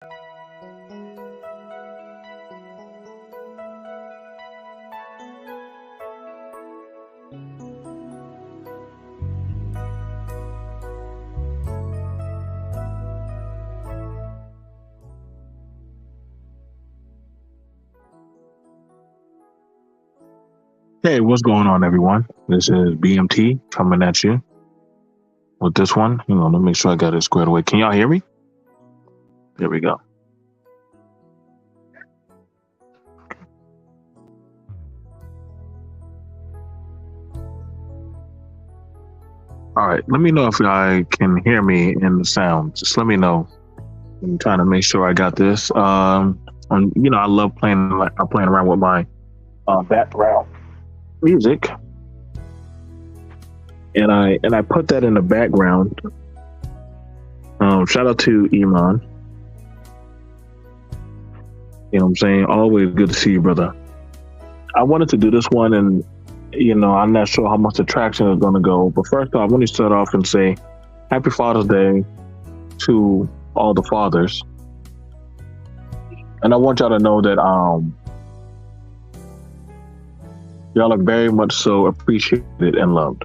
Hey, what's going on, everyone? This is BMT coming at you with this one. Let me make sure I got it squared away. Can y'all hear me? There we go. All right. Let me know if I can hear me in the sound. Just let me know. I'm trying to make sure I got this. And I love playing around with my background music, and I put that in the background. Shout out to Iman. You know what I'm saying? Always good to see you, brother. I wanted to do this one, and I'm not sure how much the traction is going to go. But first off, I want to start off and say Happy Father's Day to all the fathers. And I want y'all to know that y'all are very much so appreciated and loved.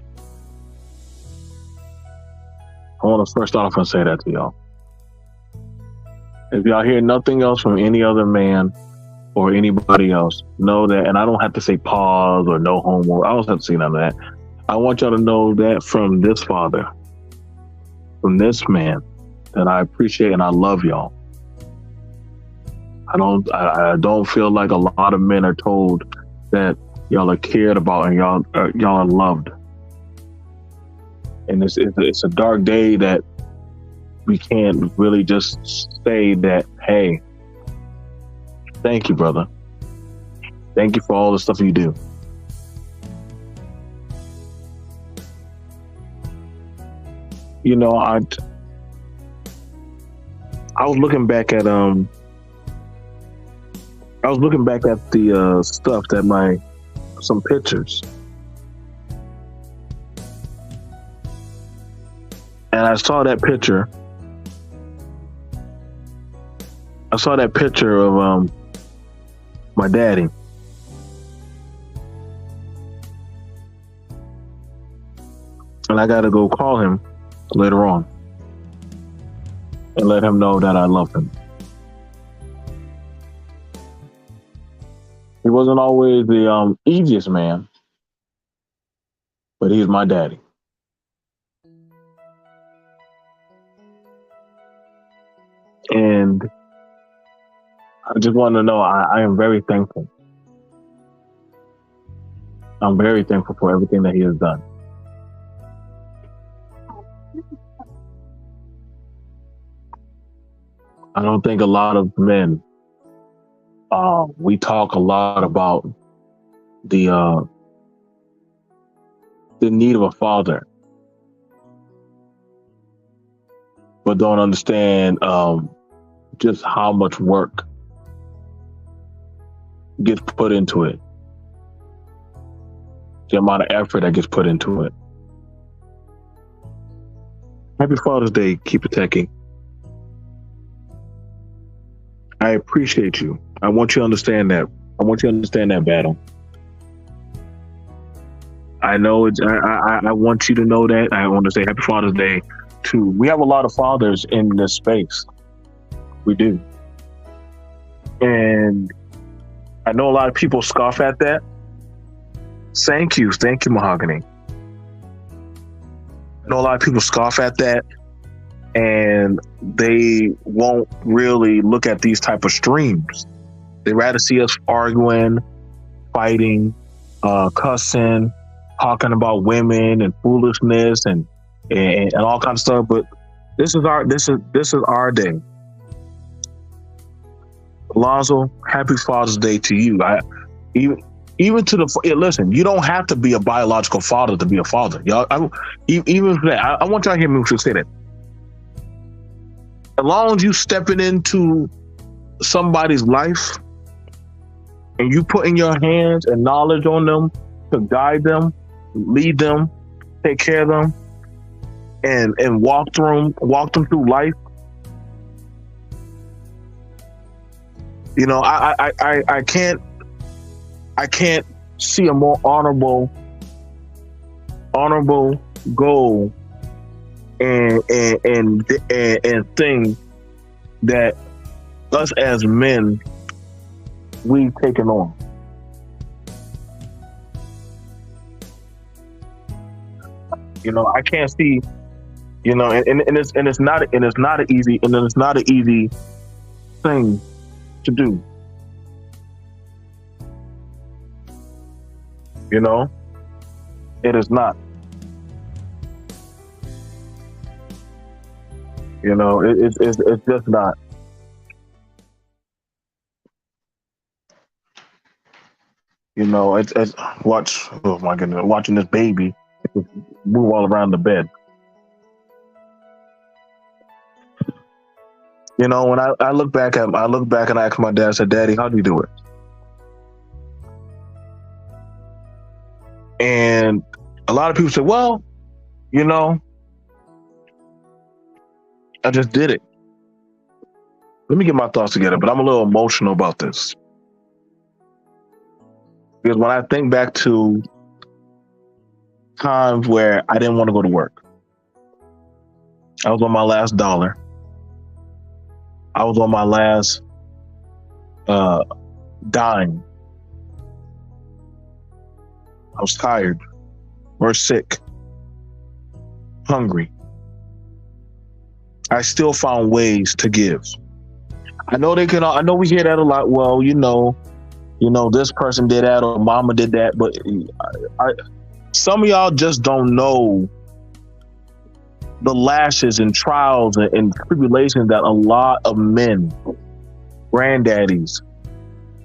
I want to first start off and say that to y'all. If y'all hear nothing else from any other man or anybody else, know that, and I don't have to say pause or no homework. I don't have to say none of that. I want y'all to know that from this father, from this man, that I appreciate and I love y'all. I don't feel like a lot of men are told that y'all are cared about and y'all are loved. And it's a dark day that we can't really just say that, hey, thank you, brother. Thank you for all the stuff you do. I was looking back at the stuff that some pictures, and I saw that picture. Of my daddy. And I got to go call him later on and let him know that I love him. He wasn't always the easiest man, but he's my daddy. And I just want to know I am very thankful. I'm very thankful for everything that he has done. I don't think a lot of men, we talk a lot about the need of a father, but don't understand just how much work gets put into it, the amount of effort that gets put into it. Happy Father's Day, keep it techie. I appreciate you. I want you to understand that. I want you to understand that battle. I know it's. I want you to know that. I want to say Happy Father's Day to. We have a lot of fathers in this space. We do, and I know a lot of people scoff at that. Thank you, Mahogany. I know a lot of people scoff at that, and they won't really look at these type of streams. They rather see us arguing, fighting, cussing, talking about women and foolishness and all kinds of stuff. But this is our day. Alonzo, Happy Father's Day to you. Even to the listen, you don't have to be a biological father to be a father, y'all. Even for that, I want y'all to hear me say that. As long as you stepping into somebody's life and you putting your hands and knowledge on them to guide them, lead them, take care of them, and walk them through life, You know, I can't see a more honorable goal and thing that us as men we've taken on. You know, I can't see. You know, and it's not an easy thing to do. You know, it is not. You know, it's just not. You know, it's watch. Oh my goodness, watching this baby move all around the bed. You know, when I look back and I ask my dad, I said, "Daddy, how do you do it?" And a lot of people say, "Well, you know, I just did it." Let me get my thoughts together, but I'm a little emotional about this because when I think back to times where I didn't want to go to work, I was on my last dollar. I was on my last uh, dime. I was tired or sick, hungry. I still found ways to give. I know they can. I know we hear that a lot. Well, this person did that or mama did that, but some of y'all just don't know the lashes and trials and tribulations that a lot of men, granddaddies,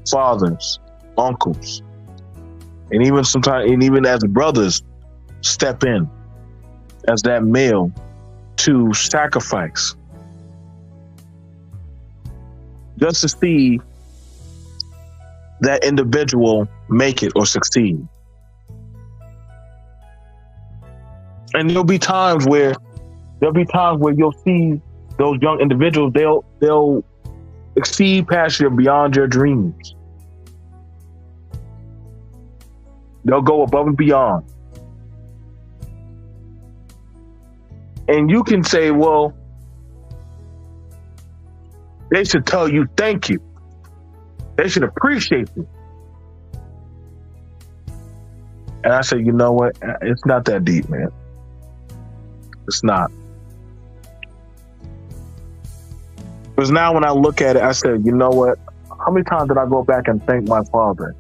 fathers, uncles, and even sometimes, and even as brothers, step in as that male to sacrifice just to see that individual make it or succeed. And there'll be times where you'll see those young individuals, they'll exceed past your beyond your dreams. They'll go above and beyond. And you can say, well, they should tell you thank you. They should appreciate you. And I say, you know what? It's not that deep, man. It's not. Because now when I look at it, I said, you know what? How many times did I go back and thank my father?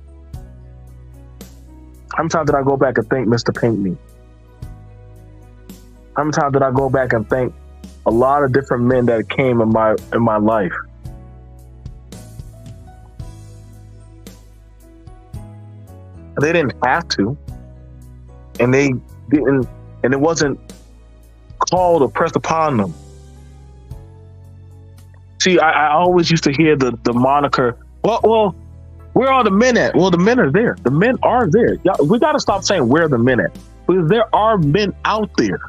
How many times did I go back and thank Mr. Pinkney? How many times did I go back and thank a lot of different men that came in my life? They didn't have to, and they didn't, and it wasn't called or pressed upon them. See, I always used to hear the moniker, well, where are the men at? Well, the men are there. The men are there. We got to stop saying where the men at, because there are men out there.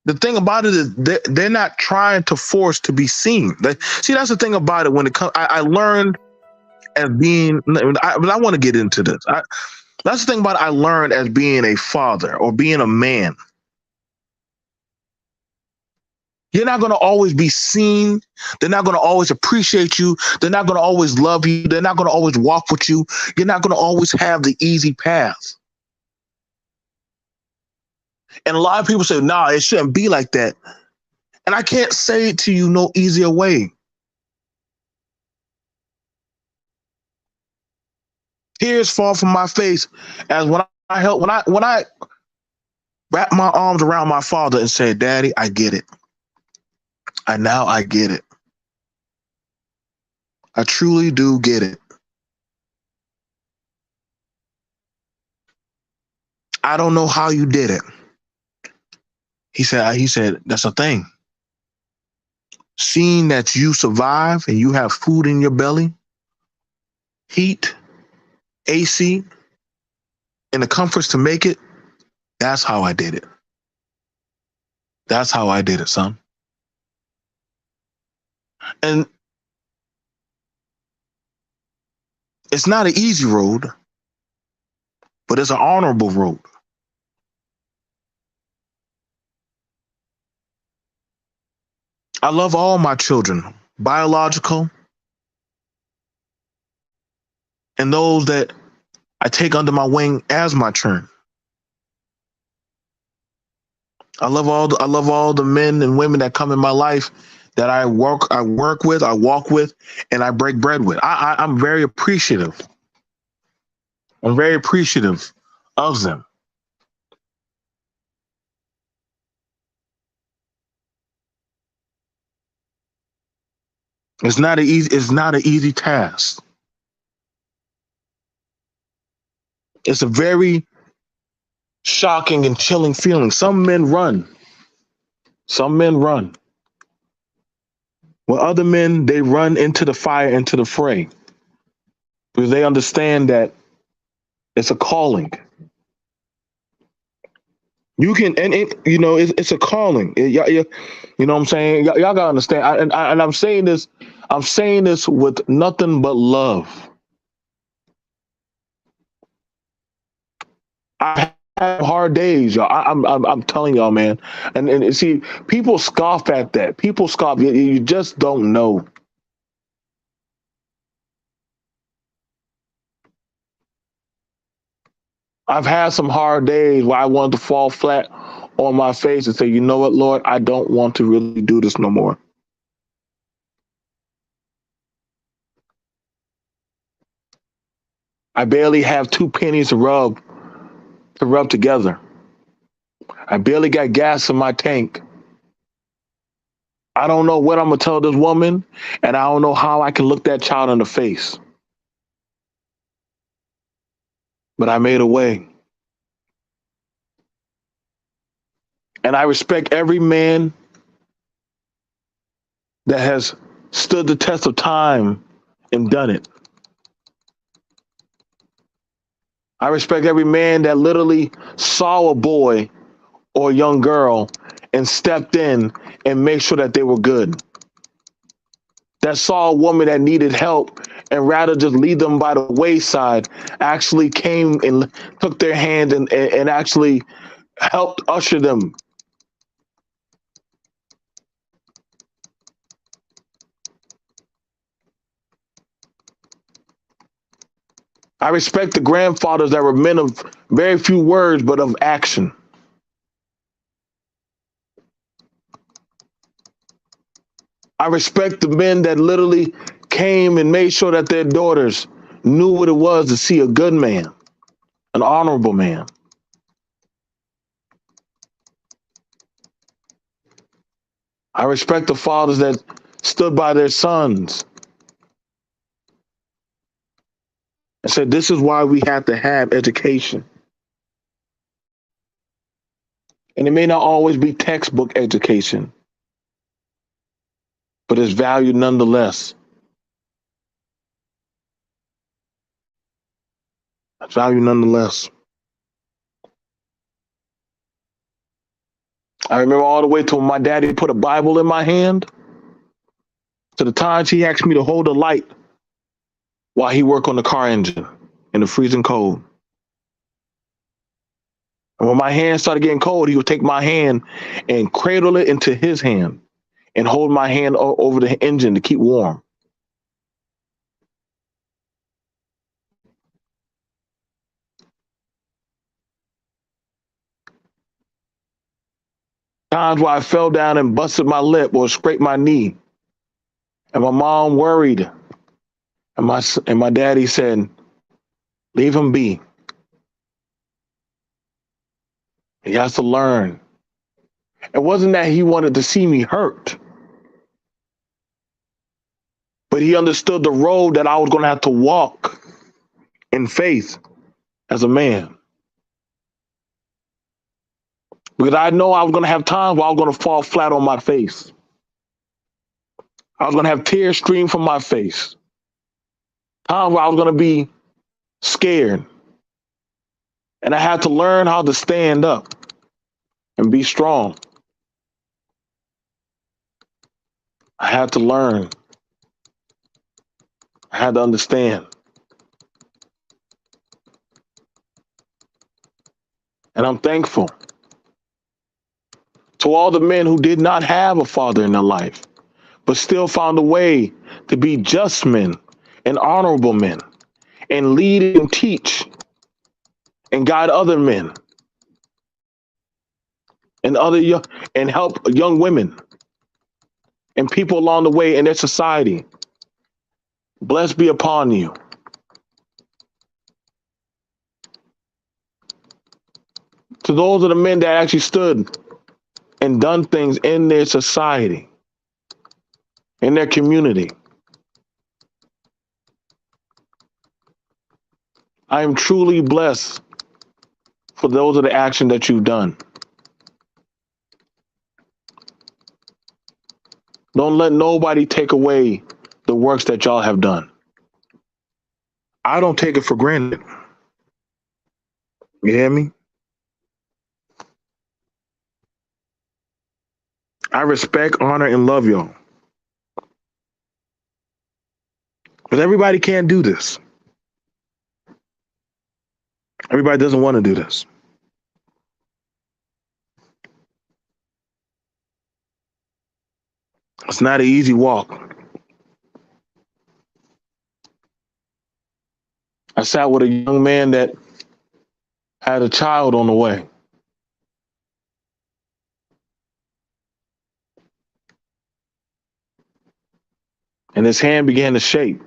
The thing about it is they're not trying to force to be seen. See, that's the thing about it. When it comes, I learned as being, but I want to get into this. That's the thing about it, I learned as being a father or being a man. You're not going to always be seen. They're not going to always appreciate you. They're not going to always love you. They're not going to always walk with you. You're not going to always have the easy path. And a lot of people say, nah, it shouldn't be like that. And I can't say it to you no easier way. Tears fall from my face as when I wrap my arms around my father and say, Daddy, I get it. I get it. I truly do get it. I don't know how you did it. He said, that's a thing. Seeing that you survive and you have food in your belly, heat, AC, and the comforts to make it, that's how I did it. That's how I did it, son. And it's not an easy road, but it's an honorable road. I love all my children, biological and those that I take under my wing as my children. I love all the men and women that come in my life that I work with, I walk with, and I break bread with. I'm very appreciative. I'm very appreciative of them. It's not an easy task. It's a very shocking and chilling feeling. Some men run. Some men run. While other men they run into the fire, into the fray. Because they understand that it's a calling. You can, and it's a calling. You know what I'm saying? Y'all gotta understand. And I'm saying this with nothing but love. I have hard days, y'all. I'm telling y'all, man. And see, people scoff at that. People scoff. You just don't know. I've had some hard days where I wanted to fall flat on my face and say, you know what, Lord, I don't want to really do this no more. I barely have two pennies to rub together. I barely got gas in my tank. I don't know what I'm gonna tell this woman, and I don't know how I can look that child in the face. But I made a way. And I respect every man that has stood the test of time and done it. I respect every man that literally saw a boy or a young girl and stepped in and made sure that they were good. That saw a woman that needed help and rather just leave them by the wayside, actually came and took their hand and actually helped usher them. I respect the grandfathers that were men of very few words, but of action. I respect the men that literally came and made sure that their daughters knew what it was to see a good man, an honorable man. I respect the fathers that stood by their sons and said, this is why we have to have education. And it may not always be textbook education, but it's valued nonetheless. It's valued nonetheless. I remember all the way till my daddy put a Bible in my hand, to the times he asked me to hold a light while he worked on the car engine in the freezing cold. And when my hand started getting cold, he would take my hand and cradle it into his hand and hold my hand over the engine to keep warm. Times where I fell down and busted my lip or scraped my knee. And my mom worried. And my daddy said, leave him be. He has to learn. It wasn't that he wanted to see me hurt, but he understood the road that I was going to have to walk in faith as a man. Because I know I was going to have times where I was going to fall flat on my face. I was going to have tears stream from my face. Times where I was going to be scared. And I had to learn how to stand up and be strong. I I had to learn. I had to understand. And I'm thankful to all the men who did not have a father in their life, but still found a way to be just men and honorable men and lead and teach and guide other men and and help young women and people along the way in their society. Blessed be upon you. To those of the men that actually stood and done things in their society, in their community. I am truly blessed for those of the action that you've done. Don't let nobody take away the works that y'all have done. I don't take it for granted. You hear me? I respect, honor, and love y'all. But everybody can't do this. Everybody doesn't want to do this. It's not an easy walk. I sat with a young man that had a child on the way. And his hand began to shake.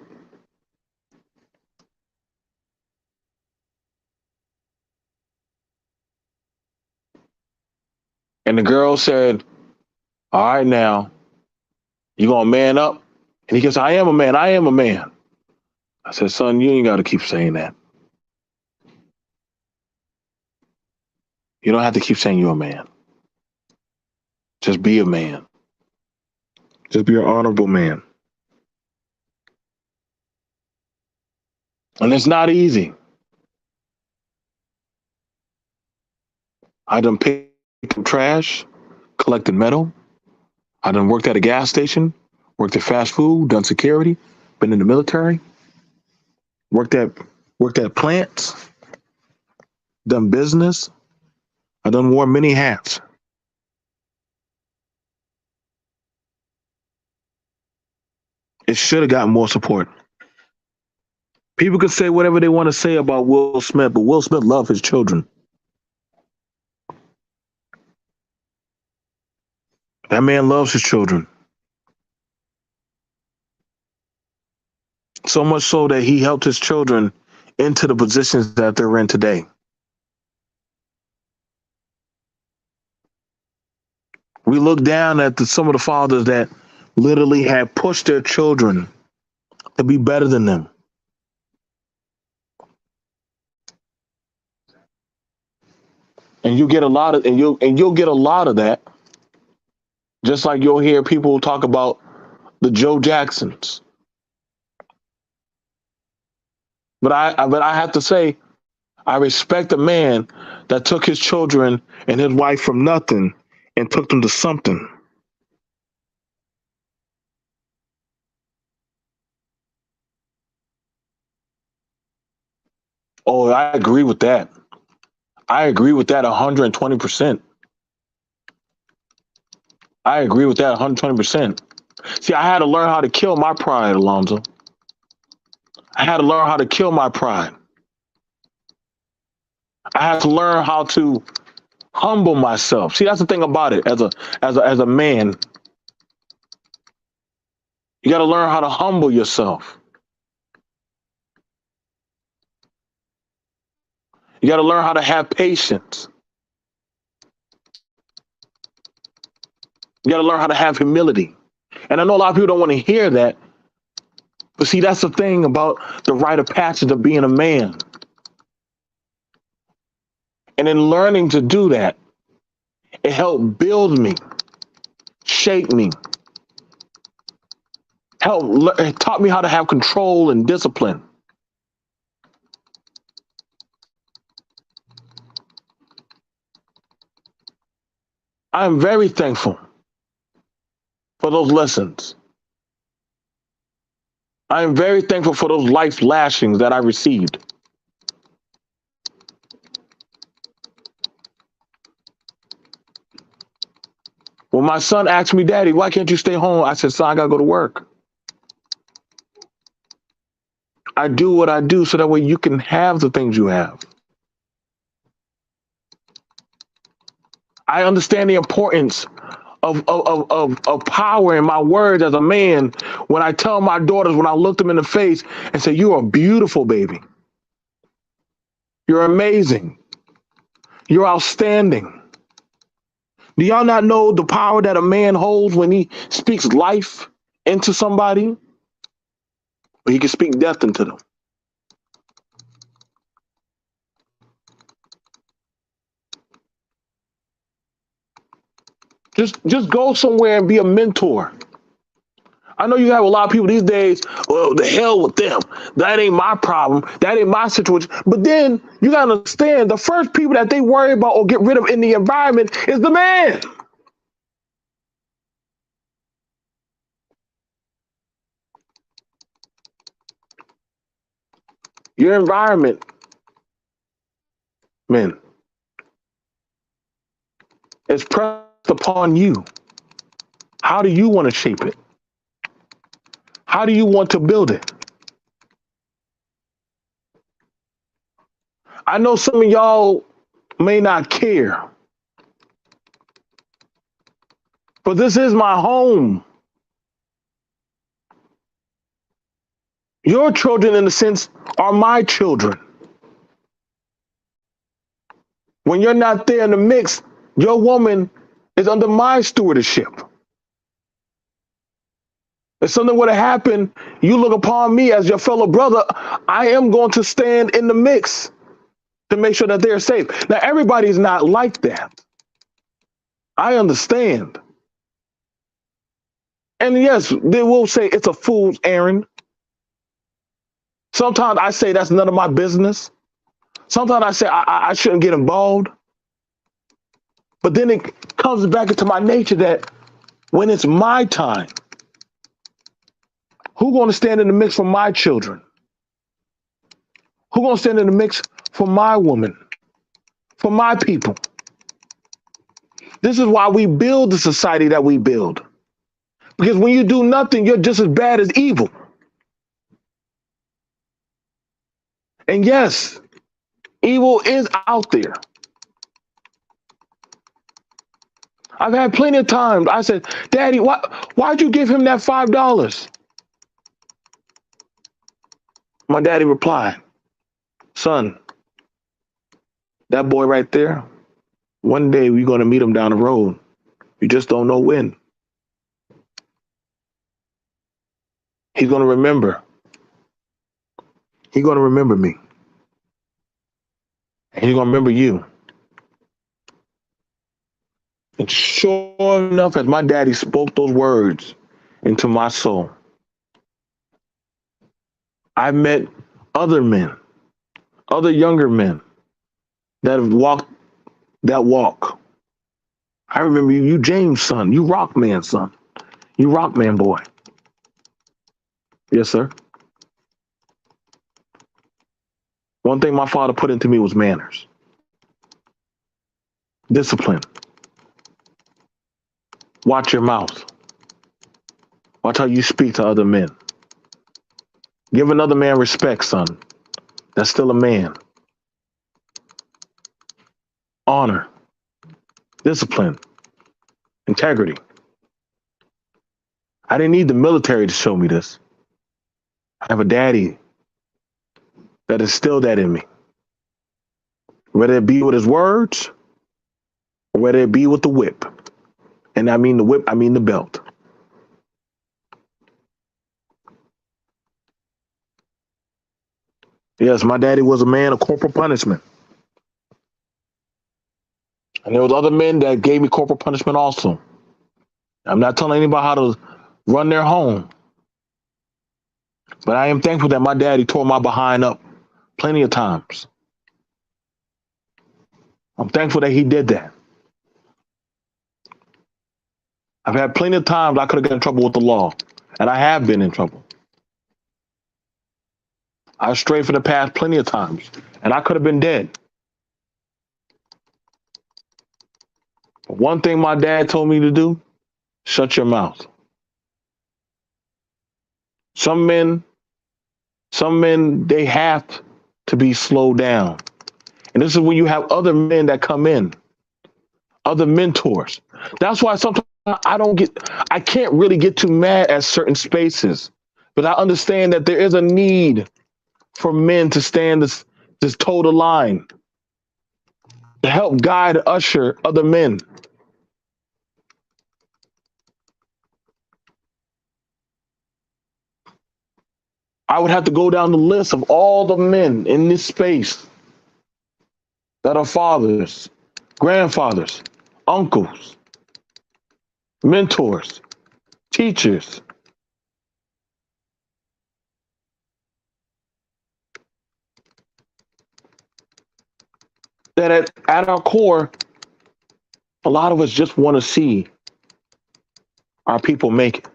And the girl said, "All right, now, you going to man up?" And he goes, "I am a man. I am a man." I said, "Son, you ain't got to keep saying that. You don't have to keep saying you're a man. Just be a man. Just be an honorable man." And it's not easy. I done picked up trash, collected metal. I done worked at a gas station, worked at fast food, done security, been in the military, worked at worked at plants, done business. I done wore many hats. It should have gotten more support. People can say whatever they want to say about Will Smith, but Will Smith loved his children. That man loves his children. So much so that he helped his children into the positions that they're in today. We look down at some of the fathers that literally had pushed their children to be better than them. And you get a lot of you'll get a lot of that. Just like you'll hear people talk about the Joe Jacksons. But I have to say, I respect a man that took his children and his wife from nothing and took them to something. Oh, I agree with that. I agree with that 120%. I agree with that 120%. See, I had to learn how to kill my pride, Alonzo. I had to learn how to kill my pride. I had to learn how to humble myself. See, that's the thing about it. As a man, you got to learn how to humble yourself. You got to learn how to have patience. You got to learn how to have humility. And I know a lot of people don't want to hear that, but see, that's the thing about the rite of passage of being a man. And in learning to do that, it helped build me, shape me, it taught me how to have control and discipline. I am very thankful for those lessons. I am very thankful for those life lashings that I received. When my son asked me, Daddy, why can't you stay home? I said, son, I got to go to work. I do what I do so that way you can have the things you have. I understand the importance of power in my words as a man when I tell my daughters, when I look them in the face and say, you are beautiful, baby. You're amazing. You're outstanding. Do y'all not know the power that a man holds when he speaks life into somebody? Or he can speak death into them. Just go somewhere and be a mentor. I know you have a lot of people these days, well, the hell with them. That ain't my problem. That ain't my situation. But then you got to understand the first people that they worry about or get rid of in the environment is the man. Your environment, men, is pressed upon you. How do you want to shape it? How do you want to build it? I know some of y'all may not care, but this is my home. Your children, in a sense, are my children. When you're not there in the mix, your woman is under my stewardship. If something were to happen, you look upon me as your fellow brother, I am going to stand in the mix to make sure that they're safe. Now, everybody's not like that. I understand. And yes, they will say it's a fool's errand. Sometimes I say that's none of my business. Sometimes I say I shouldn't get involved. But then it comes back into my nature that when it's my time, who's going to stand in the mix for my children? Who's going to stand in the mix for my woman, for my people? This is why we build the society that we build. Because when you do nothing, you're just as bad as evil. And yes, evil is out there. I've had plenty of times I said, Daddy, why'd you give him that $5? My daddy replied, son, that boy right there, one day we're going to meet him down the road. You just don't know when. He's going to remember. He's going to remember me. And he's going to remember you. And sure enough, as my daddy spoke those words into my soul, I met other men, other younger men that have walked that walk. I remember you, James' son, you rock man, son, you rock man boy. Yes, sir. One thing my father put into me was manners, discipline. Watch your mouth. Watch how you speak to other men. Give another man respect, son. That's still a man. Honor, discipline, integrity. I didn't need the military to show me this. I have a daddy that instilled that in me. Whether it be with his words or whether it be with the whip. And I mean the whip, I mean the belt. Yes, my daddy was a man of corporal punishment. And there was other men that gave me corporal punishment also. I'm not telling anybody how to run their home. But I am thankful that my daddy tore my behind up plenty of times. I'm thankful that he did that. I've had plenty of times I could have got in trouble with the law, and I have been in trouble. I strayed from the path plenty of times, and I could have been dead. But one thing my dad told me to do: shut your mouth. Some men, some men, they have to be slowed down. And this is when you have other men that come in, other mentors. That's why sometimes I can't really get too mad at certain spaces, but I understand that there is a need for men to stand this toe the line, to help guide, usher other men. I would have to go down the list of all the men in this space that are fathers, grandfathers, uncles, mentors, teachers, that at our core, a lot of us just want to see our people make it.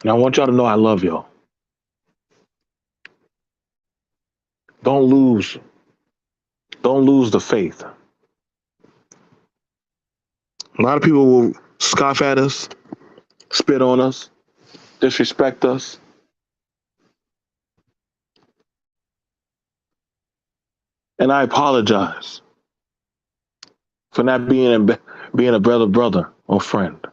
And I want y'all to know I love y'all. Don't lose, don't lose the faith. A lot of people will scoff at us, spit on us, disrespect us. And I apologize for not being a brother or friend.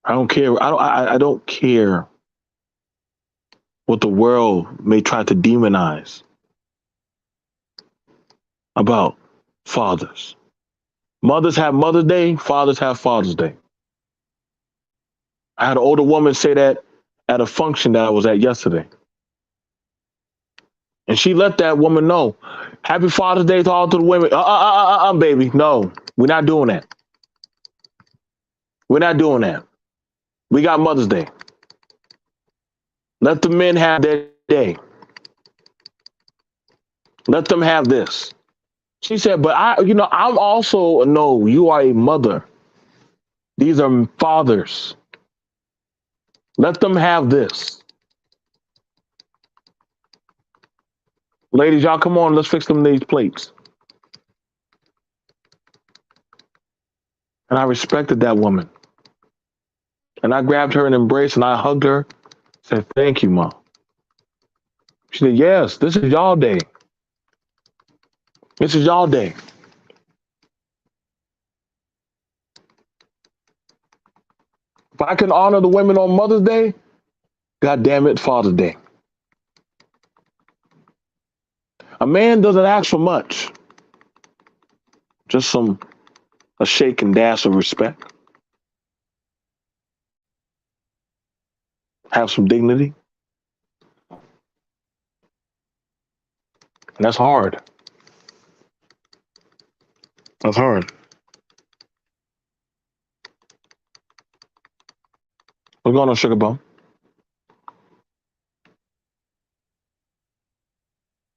I don't care. I don't care what the world may try to demonize about fathers. Mothers have Mother's Day, fathers have Father's Day. I had an older woman say that at a function that I was at yesterday. And she let that woman know, Happy Father's Day to all to the women. Baby. No, we're not doing that. We're not doing that. We got Mother's Day. Let the men have their day. Let them have this. She said, but I'm also, no, you are a mother. These are fathers. Let them have this. Ladies, y'all come on, let's fix them these plates. And I respected that woman. And I grabbed her and embraced and I hugged her. Said, thank you, Mom. She said, yes, this is y'all day. This is y'all day. If I can honor the women on Mother's Day, God damn it, Father's Day. A man doesn't ask for much. Just a shake and dash of respect. Have some dignity. And that's hard. That's hard. What's going on, Sugar Bum?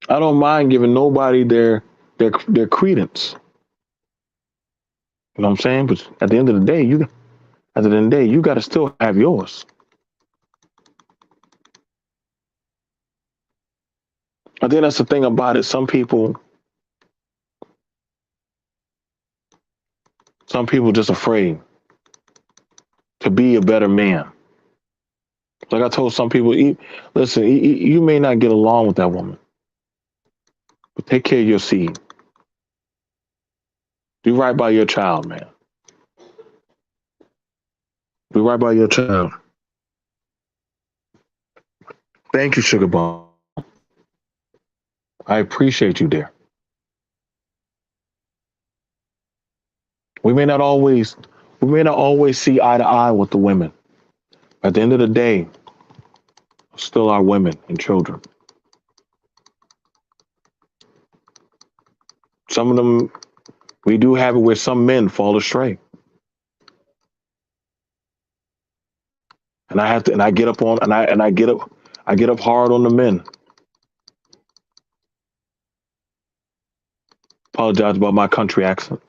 I don't mind giving nobody their credence. You know what I'm saying? But at the end of the day, you got to still have yours. I think that's the thing about it. Some people just afraid to be a better man. Like I told some people, listen, you may not get along with that woman, but take care of your seed. Do right by your child, man. Do right by your child. Thank you, Sugar Bomb. I appreciate you, dear. We may not always see eye to eye with the women. At the end of the day, still our women and children. Some of them, we do have it where some men fall astray. And I get up hard on the men. apologize about my country accent.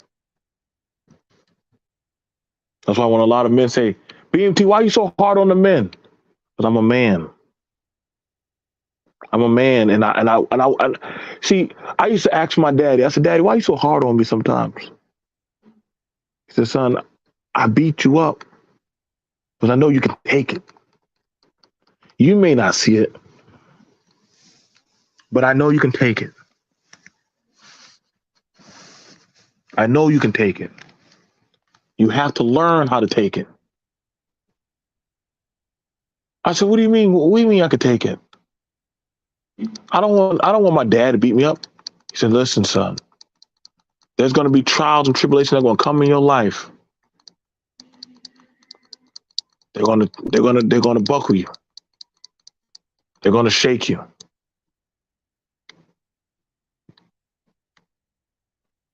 That's why when a lot of men say, BMT, why are you so hard on the men? Because I'm a man. I'm a man, and see. I used to ask my daddy. I said, "Daddy, why are you so hard on me sometimes?" He said, "Son, I beat you up because I know you can take it. You may not see it, but I know you can take it. I know you can take it. You have to learn how to take it." I said, "What do you mean? What do you mean I can take it? I don't want my dad to beat me up." He said, "Listen, son, there's going to be trials and tribulations that are going to come in your life. They're going to buckle you. They're going to shake you,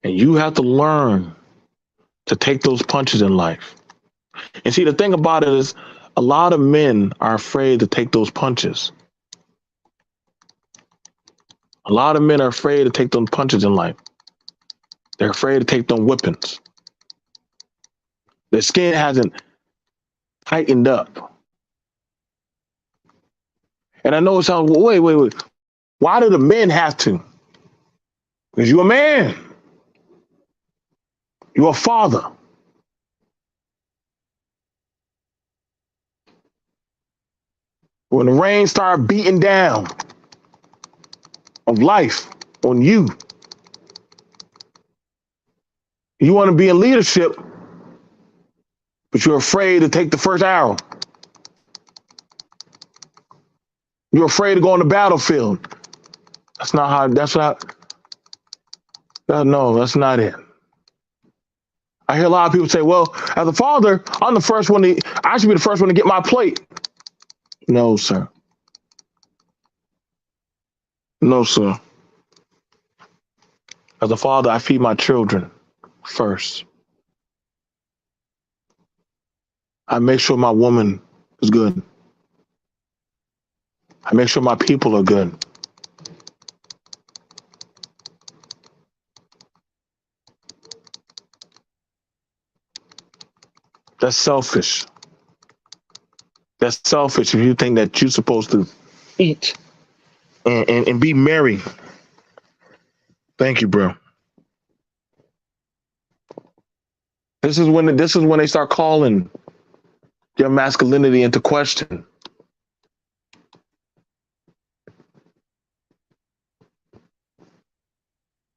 and you have to learn to take those punches in life." And see, the thing about it is, a lot of men are afraid to take those punches. A lot of men are afraid to take those punches in life. They're afraid to take them whippings. Their skin hasn't tightened up. And I know it sounds, wait. Why do the men have to? Because you're a man. You're a father. When the rain start beating down of life on you, you want to be in leadership, but you're afraid to take the first arrow. You're afraid to go on the battlefield. That's not how, that's not, no, that's not it. I hear a lot of people say, well, as a father, I'm the first one to, I should be the first one to get my plate. No, sir. No, sir. As a father, I feed my children first. I make sure my woman is good. I make sure my people are good. That's selfish. That's selfish if you think that you're supposed to eat and be merry. Thank you, bro. This is when they start calling your masculinity into question.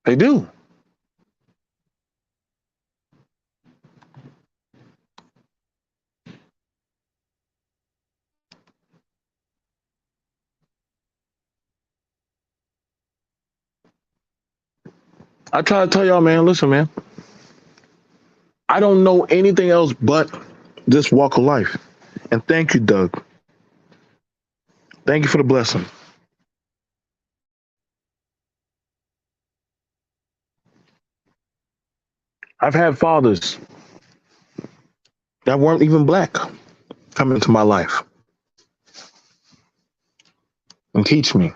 They do. I try to tell y'all, man, listen, man, I don't know anything else but this walk of life. And thank you, Doug. Thank you for the blessing. I've had fathers that weren't even black come into my life and teach me.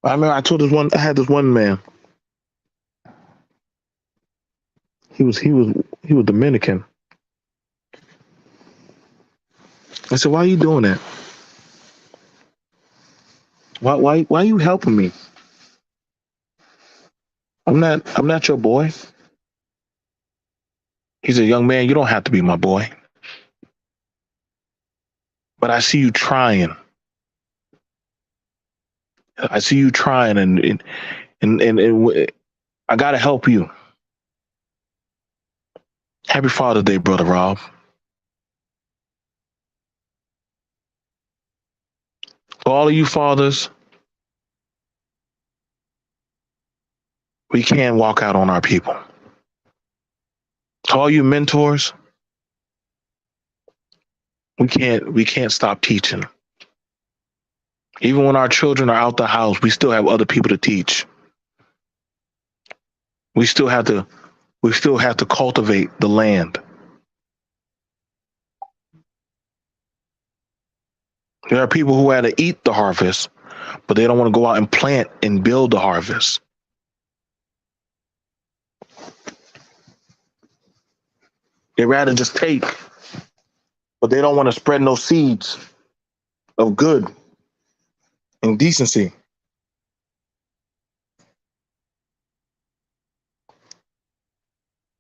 I remember I had this one man. He was Dominican. I said, why are you doing that? Why are you helping me? I'm not your boy. He said, young man, you don't have to be my boy. But I see you trying. I see you trying and I gotta help you. Happy Father's Day, brother Rob. To all of you fathers, we can't walk out on our people. To all you mentors, we can't stop teaching. Even when our children are out the house, we still have other people to teach. We still have to cultivate the land. There are people who had to eat the harvest, but they don't want to go out and plant and build the harvest. They rather just take, but they don't want to spread no seeds of good and decency.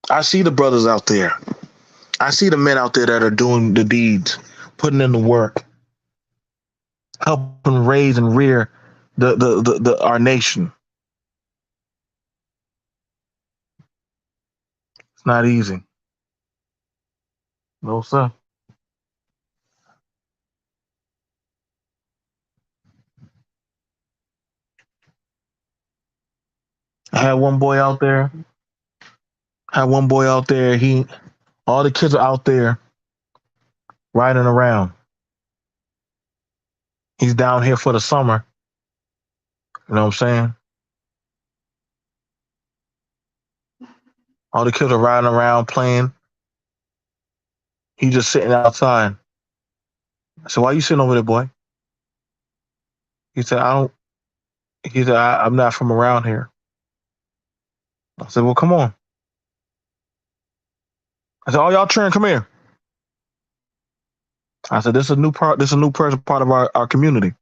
I see the brothers out there. I see the men out there that are doing the deeds, putting in the work, helping raise and rear the our nation. It's not easy. No, sir. I had one boy out there. Had one boy out there. All the kids are out there riding around. He's down here for the summer. You know what I'm saying? All the kids are riding around playing. He's just sitting outside. I said, "Why you sitting over there, boy?" He said, "I don't." He said, "I'm not from around here." I said, "Well, come on." I said, "All y'all children, come here." I said, "This is a new part. This is a new person part of our community."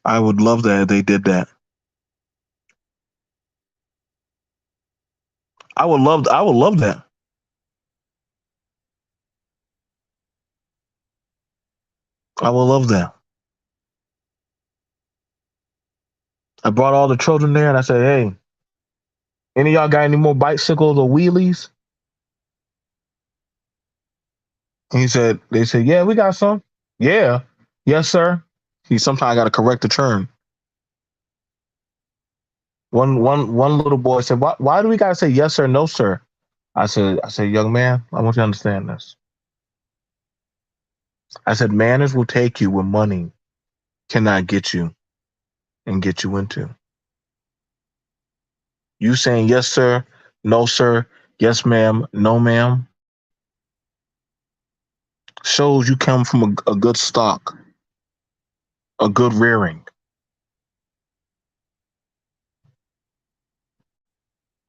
I would love that if they did that. I would love. I would love that. I would love that. I brought all the children there, and I said, "Hey, any of y'all got any more bicycles or wheelies?" And they said, "Yeah, we got some." Yeah, yes, sir. See, sometimes I got to correct the term. One little boy said, "Why do we gotta say yes sir, no sir?" I said, young man, I want you to understand this. I said, manners will take you where money cannot get you and get you into. You saying yes sir, no sir, yes ma'am, no ma'am shows you come from a good stock, a good rearing.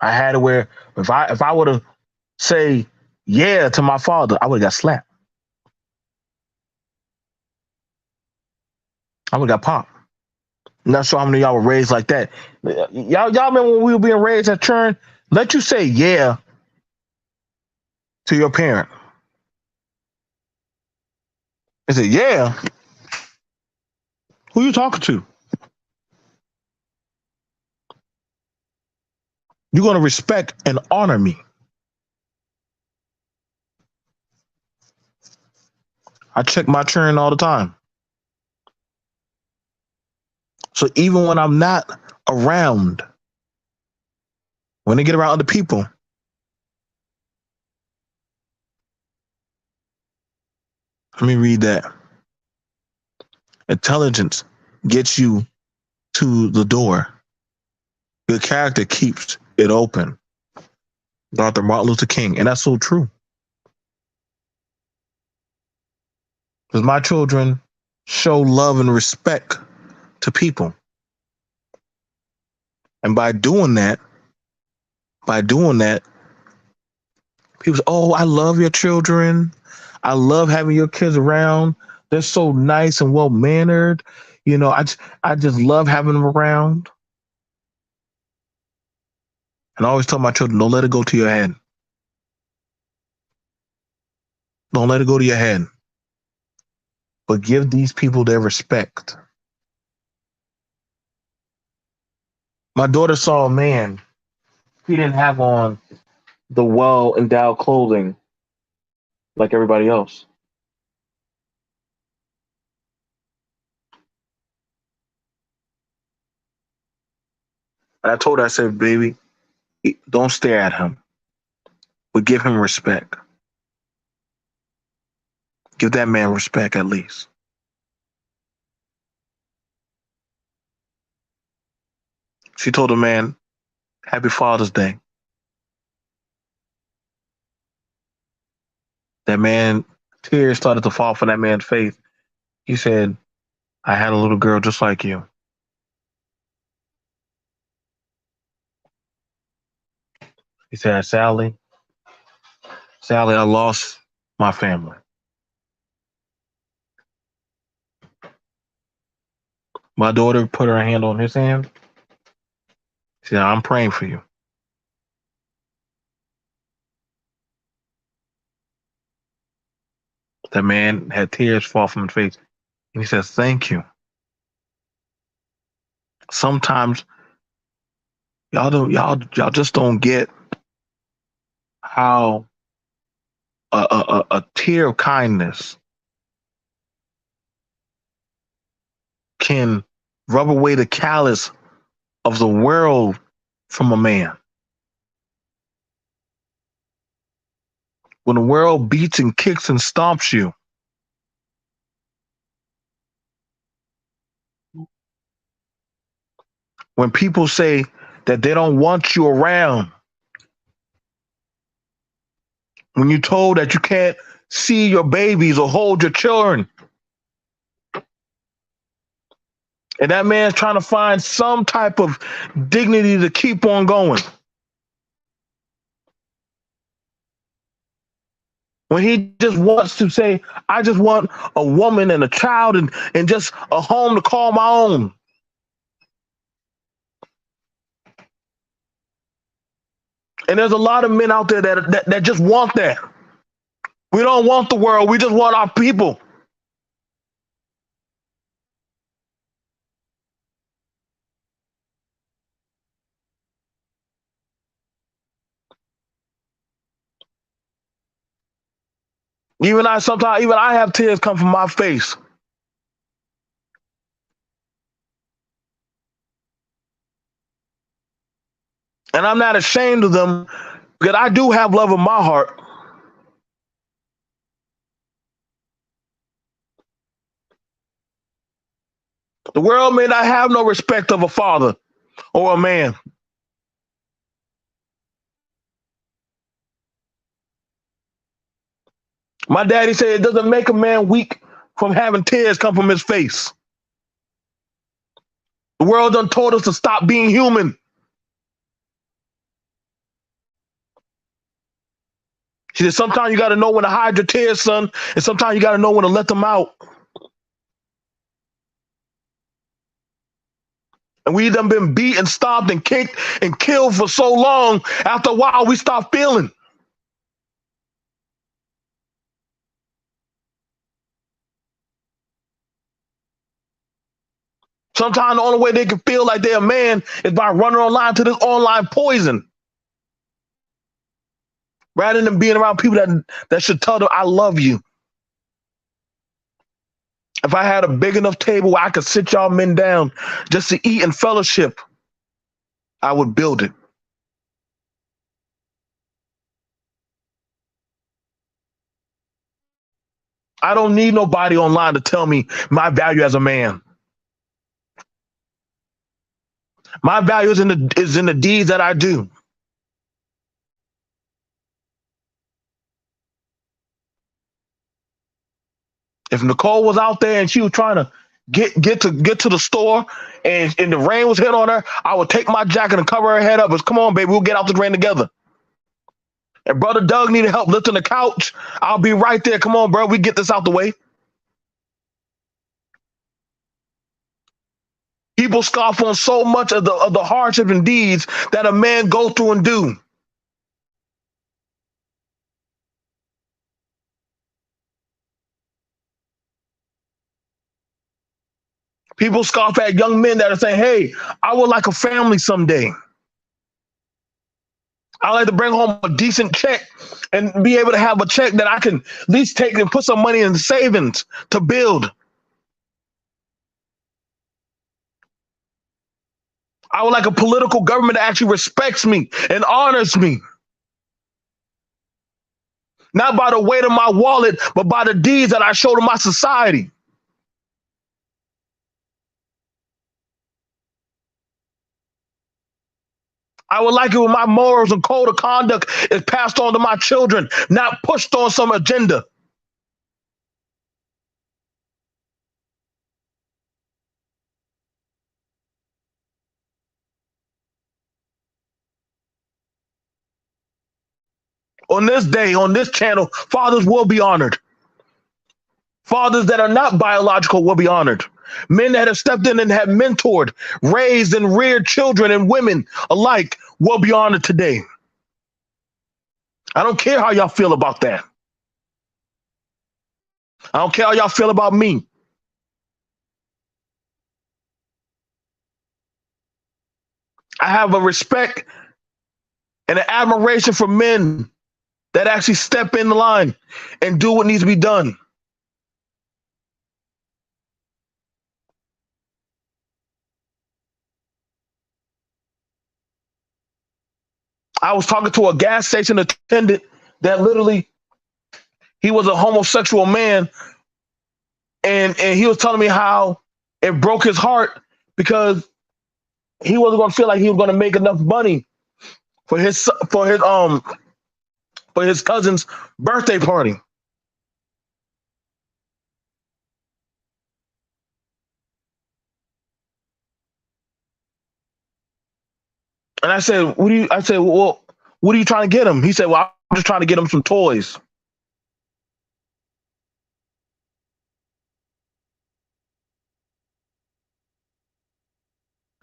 I had it where if I would have say yeah to my father, I would have got slapped. I would have got popped. I'm not sure how many of y'all were raised like that. Y'all remember when we were being raised at churn? Let you say yeah to your parent. They said, yeah, who you talking to? You're gonna respect and honor me. I check my churn all the time. So even when I'm not around, when they get around other people, let me read that. Intelligence gets you to the door. Good character keeps it open. Dr. Martin Luther King. And that's so true. Because my children show love and respect to people. And by doing that, people say, "Oh, I love your children. I love having your kids around. They're so nice and well mannered. You know, I just love having them around." And I always tell my children, don't let it go to your head. Don't let it go to your head. But give these people their respect. My daughter saw a man. He didn't have on the well endowed clothing like everybody else. And I told her, I said, baby, don't stare at him, but give him respect. Give that man respect at least. She told the man, Happy Father's Day. That man, tears started to fall from that man's face. He said, I had a little girl just like you. He said, Sally, I lost my family. My daughter put her hand on his hand. She said, I'm praying for you. That man had tears fall from his face. And he says, thank you. Sometimes y'all just don't get how a tear of kindness can rub away the callous of the world from a man. When the world beats and kicks and stomps you, when people say that they don't want you around, when you're told that you can't see your babies or hold your children, and that man's trying to find some type of dignity to keep on going. When he just wants to say, I just want a woman and a child and just a home to call my own. And there's a lot of men out there that just want that. We don't want the world. We just want our people. Even I have tears come from my face. And I'm not ashamed of them because I do have love in my heart. The world may not have no respect of a father or a man. My daddy said it doesn't make a man weak from having tears come from his face. The world done told us to stop being human. She said, sometimes you got to know when to hide your tears, son, and sometimes you got to know when to let them out. And we done been beat and stomped and kicked and killed for so long. After a while, we stop feeling. Sometimes the only way they can feel like they're a man is by running online to this online poison, rather than being around people that should tell them, I love you. If I had a big enough table where I could sit y'all men down just to eat and fellowship, I would build it. I don't need nobody online to tell me my value as a man. My value is in the deeds that I do. If Nicole was out there and she was trying to get to the store and the rain was hitting on her, I would take my jacket and cover her head up. Come on, baby, we'll get out the rain together. If brother Doug needed help lifting the couch, I'll be right there. Come on, bro, we get this out the way. People scoff on so much of the hardship and deeds that a man go through and do. People scoff at young men that are saying, hey, I would like a family someday. I like to bring home a decent check and be able to have a check that I can at least take and put some money in savings to build. I would like a political government that actually respects me and honors me. Not by the weight of my wallet, but by the deeds that I show to my society. I would like it when my morals and code of conduct is passed on to my children, not pushed on some agenda. On this day, on this channel, fathers will be honored. Fathers that are not biological will be honored. Men that have stepped in and have mentored, raised, and reared children and women alike will be honored today. I don't care how y'all feel about that. I don't care how y'all feel about me. I have a respect and an admiration for men that actually step in the line and do what needs to be done. I was talking to a gas station attendant that literally he was a homosexual man, and he was telling me how it broke his heart because he wasn't going to feel like he was going to make enough money for his cousin's birthday party. And I said, "What do you?" I said, "Well, what are you trying to get him?" He said, "Well, I'm just trying to get him some toys."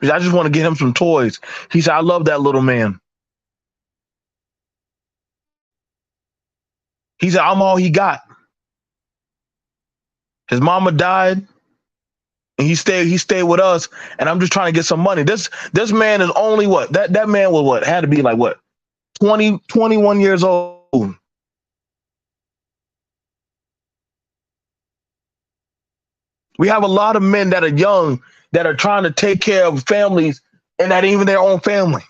He said, "I just want to get him some toys." He said, "I love that little man." He said, "I'm all he got." His mama died, and he stayed with us, and I'm just trying to get some money. This man is only what that man was what had to be like what 21 years old. We have a lot of men that are young that are trying to take care of families and not even their own family.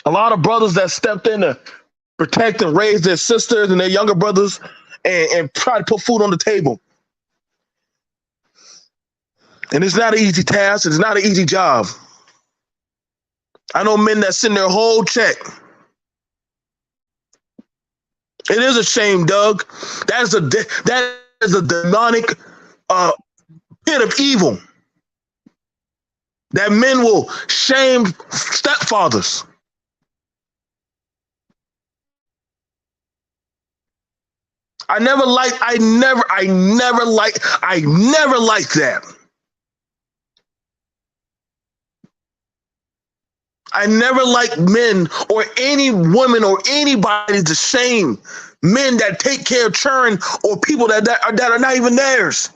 A lot of brothers that stepped in to protect and raise their sisters and their younger brothers and try to put food on the table. And it's not an easy task. It's not an easy job. I know men that send their whole check. It is a shame, Doug. That is a demonic uh, pit of evil. That men will shame stepfathers. I never liked that. I never liked men or any woman or anybody to shame men that take care of children or people that are not even theirs.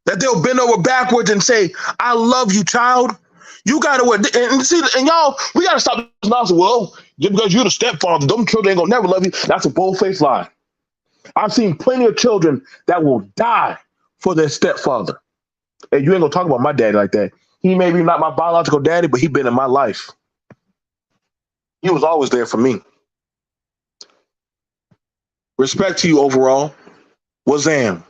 That they'll bend over backwards and say, "I love you, child." You gotta and see, and y'all, we gotta stop this nonsense. Well, just because you're the stepfather, them children ain't gonna never love you. That's a bold-faced lie. I've seen plenty of children that will die for their stepfather. And you ain't gonna talk about my daddy like that. He may be not my biological daddy, but he been in my life. He was always there for me. Respect to you overall. Wazam.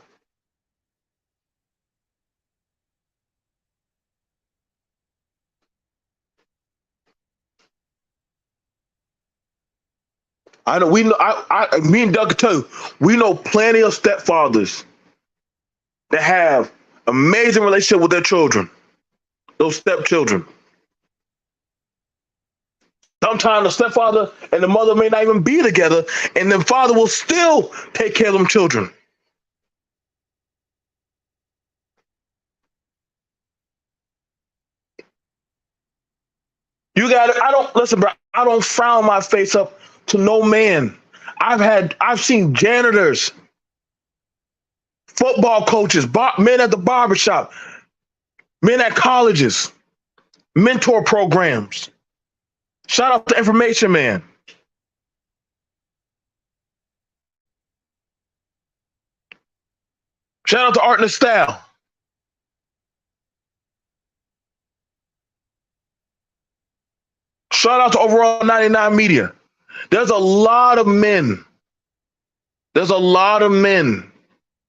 I know we know me and Doug too. We know plenty of stepfathers that have amazing relationship with their children, those stepchildren. Sometimes the stepfather and the mother may not even be together, and the father will still take care of them children. You got to I don't listen, bro. I don't frown my face up to no man. I've seen janitors, football coaches, men at the barbershop, men at colleges, mentor programs. Shout out to Information Man. Shout out to Art and Style. Shout out to Overall 99 Media. There's a lot of men. There's a lot of men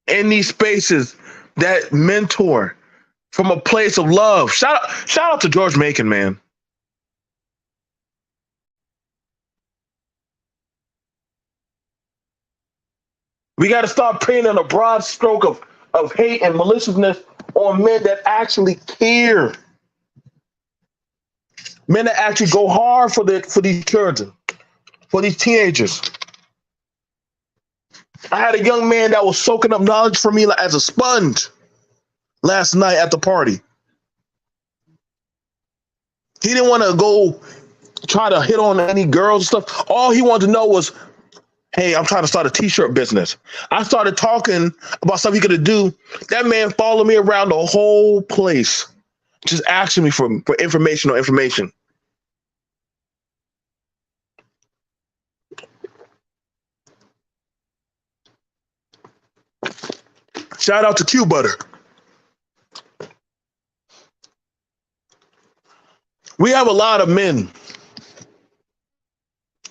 in these spaces that mentor from a place of love. Shout out to George Macon, man. We got to stop painting a broad stroke of hate and maliciousness on men that actually care. Men that actually go hard for these children, for these teenagers. I had a young man that was soaking up knowledge from me as a sponge last night at the party. He didn't want to go try to hit on any girls and stuff. All he wanted to know was, hey, I'm trying to start a t-shirt business. I started talking about stuff he could do. That man followed me around the whole place, just asking me for information or information. Shout out to Q Butter. We have a lot of men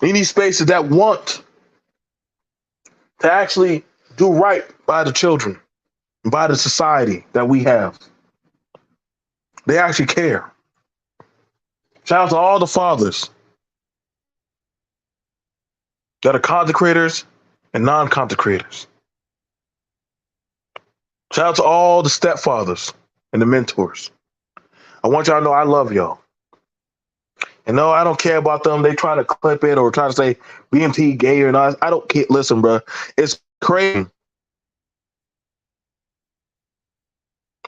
in these spaces that want to actually do right by the children, by the society that we have. They actually care. Shout out to all the fathers that are consecrators and non-consecrators. Shout out to all the stepfathers and the mentors. I want y'all to know I love y'all. And no, I don't care about them. They try to clip it or try to say BMT gay or not. I don't care. Listen, bro, it's crazy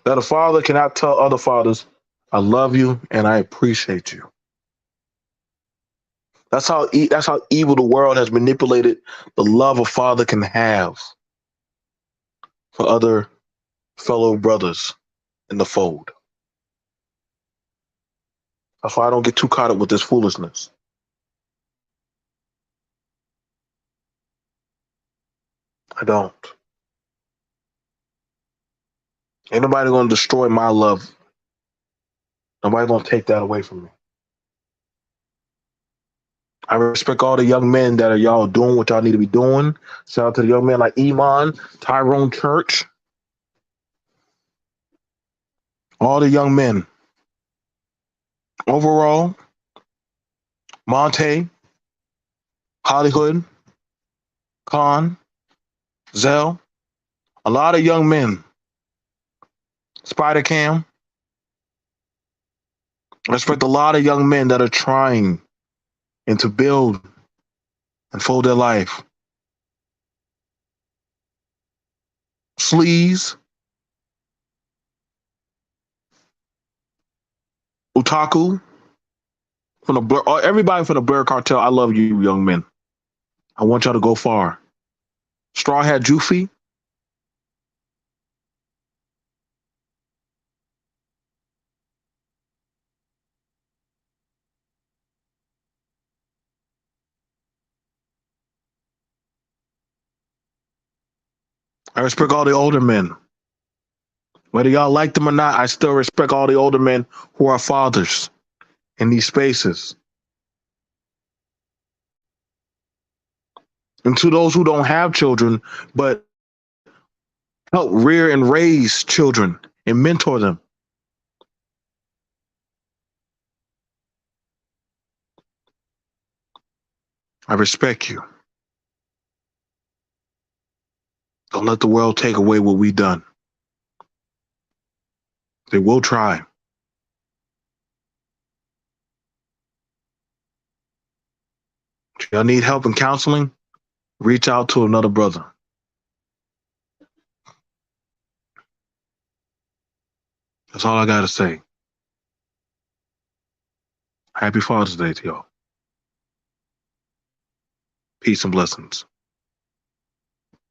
that a father cannot tell other fathers, I love you and I appreciate you. That's how evil the world has manipulated the love a father can have for other fellow brothers in the fold. That's why I don't get too caught up with this foolishness. I don't. Ain't nobody gonna destroy my love. Nobody gonna take that away from me. I respect all the young men that are y'all doing what y'all need to be doing. Shout out to the young men like Iman, Tyrone Church, all the young men. Overall, Monte, Hollywood, Khan, Zell, a lot of young men. Spider Cam. I respect a lot of young men that are trying and to build and fold their life. Sleaze, Utaku, from the Blur, everybody from the Blur Cartel. I love you, young men. I want y'all to go far. Straw Hat Jufi. I respect all the older men. Whether y'all like them or not, I still respect all the older men who are fathers in these spaces. And to those who don't have children, but help rear and raise children and mentor them. I respect you. Don't let the world take away what we've done. They will try. If y'all need help in counseling, reach out to another brother. That's all I got to say. Happy Father's Day to y'all. Peace and blessings.